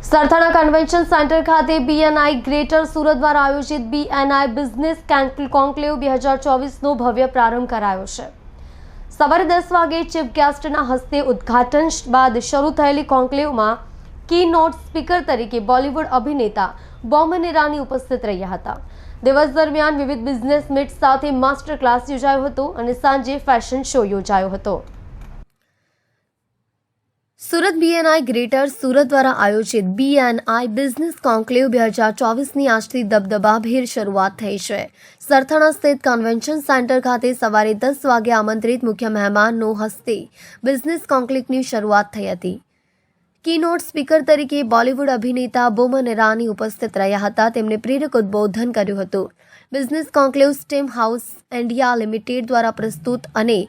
Sarthana convention centre ખાતે BNI greater Surat દ્વારા આયોજિત બીએનઆઈ બિઝનેસ કોન્ક્લેવ 2024નો ભવ્ય પ્રારંભ કરાયો છે। સવારે 10 વાગે ચીફ ગેસ્ટના હસ્તે ઉદ્ઘાટન બાદ શરૂ થયેલી કોન્ક્લેવમાં કી નોટ સ્પીકર તરીકે બોલિવૂડ અભિનેતા બોમન ઈરાની ઉપસ્થિત રહ્યા હતા। દિવસ દરમિયાન વિવિધ બિઝનેસ મીટ સાથે માસ્ટર ક્લાસ યોજાયો હતો અને સાંજે ફેશન શો યોજાયો હતો। સુરત બીએનઆઈ ગ્રેટર સુરત દ્વારા આયોજિત બીએનઆઈ બિઝનેસ કોન્ક્લેવ 2024ની આજથી દબદબાભેર શરૂઆત થઈ છે। સરથાણા સ્થિત કન્વેન્શન સેન્ટર ખાતે સવારે 10 વાગે આમંત્રિત મુખ્ય મહેમાનનો હસ્તે બિઝનેસ કોન્ક્લેવની શરૂઆત થઈ હતી। કીનોટ સ્પીકર તરીકે બોલિવૂડ અભિનેતા બોમન ઈરાની ઉપસ્થિત રહ્યા હતા। તેમણે પ્રેરક ઉદ્બોધન કર્યું હતું। Business conclave steam house India limited દ્વારા પ્રસ્તુત અને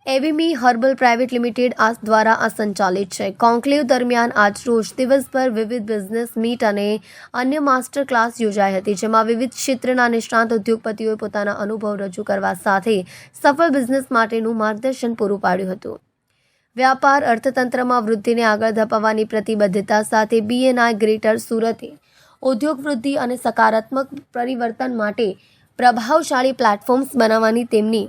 એવીમી હર્બલ પ્રાઇવેટ લિમિટેડ દ્વારા સંચાલિત છે। કોન્ક્લેવ દરમિયાન આજરોજ દિવસભર વિવિધ બિઝનેસ મીટ અને અન્ય માસ્ટર ક્લાસ યોજાઈ હતી, જેમાં વિવિધ ક્ષેત્રના નિષ્ણાત ઉદ્યોગપતિઓએ પોતાના અનુભવ રજૂ કરવા સાથે સફળ બિઝનેસ માટેનું માર્ગદર્શન પૂરું પાડ્યું હતું। વ્યાપાર અર્થતંત્રમાં વૃદ્ધિને આગળ ધપાવવાની પ્રતિબદ્ધતા સાથે બીએનઆઈ ગ્રેટર સુરતે ઉદ્યોગ વૃદ્ધિ અને સકારાત્મક પરિવર્તન માટે પ્રભાવશાળી પ્લેટફોર્મ્સ બનાવવાની તેમની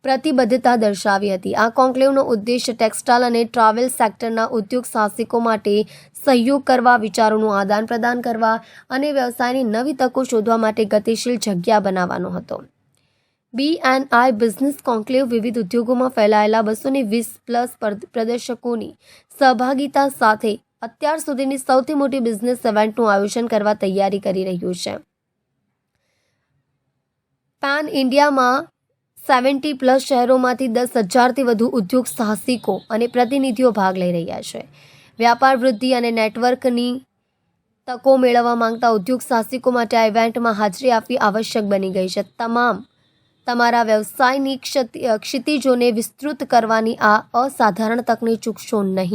પ્રતિબદ્ધતા દર્શાવી હતી। આ કોન્ક્લેવનો ઉદ્દેશ્ય ટેક્સટાઇલ અને ટ્રાવેલ સેક્ટરના ઉદ્યોગ સાહસિકો માટે સહયોગ કરવા, વિચારોનું આદાન પ્રદાન કરવા અને વ્યવસાયની નવી તકો શોધવા માટે ગતિશીલ જગ્યા બનાવવાનો હતો। બીએનઆઈ બિઝનેસ કોન્ક્લેવ વિવિધ ઉદ્યોગોમાં ફેલાયેલા 220+ પ્રદર્શકોની સહભાગિતા સાથે અત્યાર સુધીની સૌથી મોટી બિઝનેસ ઇવેન્ટનું આયોજન કરવા તૈયારી કરી રહ્યું છે। પેન ઇન્ડિયામાં 70+ શહેરોમાંથી 10,000થી વધુ ઉદ્યોગ સાહસિકો અને પ્રતિનિધિઓ ભાગ લઈ રહ્યા છે। વ્યાપાર વૃદ્ધિ અને નેટવર્કની તકો મેળવવા માંગતા ઉદ્યોગ સાહસિકો માટે આ ઇવેન્ટમાં હાજરી આપવી આવશ્યક બની ગઈ છે। તમારા વ્યવસાયની ક્ષિતિજોને વિસ્તૃત કરવાની આ અસાધારણ તકને ચૂકશો નહીં।